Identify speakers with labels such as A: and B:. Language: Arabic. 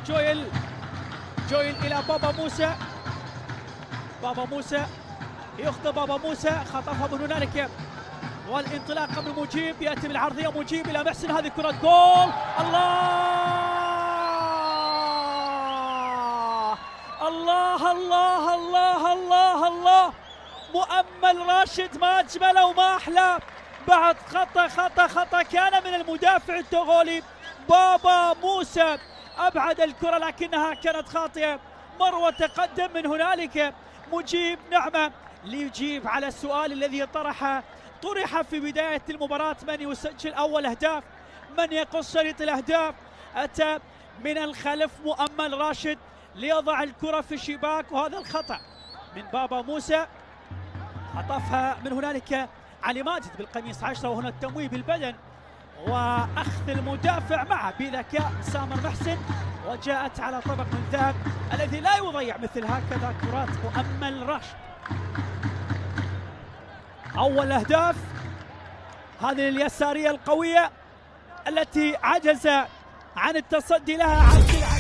A: جويل إلى بابا موسى. بابا موسى يخطئ، بابا موسى خطفها من هنالك، والانطلاقه من مجيب، ياتي بالعرضيه مجيب الى محسن، هذه كره جول. الله الله الله الله الله، مؤمل راشد، ما اجمله وما احلى. بعد خطا كان من المدافع التوغولي بابا موسى، ابعد الكره لكنها كانت خاطئه. مروه تقدم من هنالك مجيب نعمه ليجيب على السؤال الذي طرح في بدايه المباراه: من يسجل اول اهداف؟ من يقص شريط الاهداف؟ اتى من الخلف مؤمل راشد ليضع الكره في الشباك، وهذا الخطا من بابا موسى. خطفها من هنالك علي ماجد بالقميص 10، وهنا التمويه بالبدن واخذ المدافع معه بذكاء سامر محسن، وجاءت على طبق من ذهب الذي لا يضيع مثل هكذا كرات مؤمل راشد. اول اهداف هذه اليساريه القويه التي عجز عن التصدي لها عبد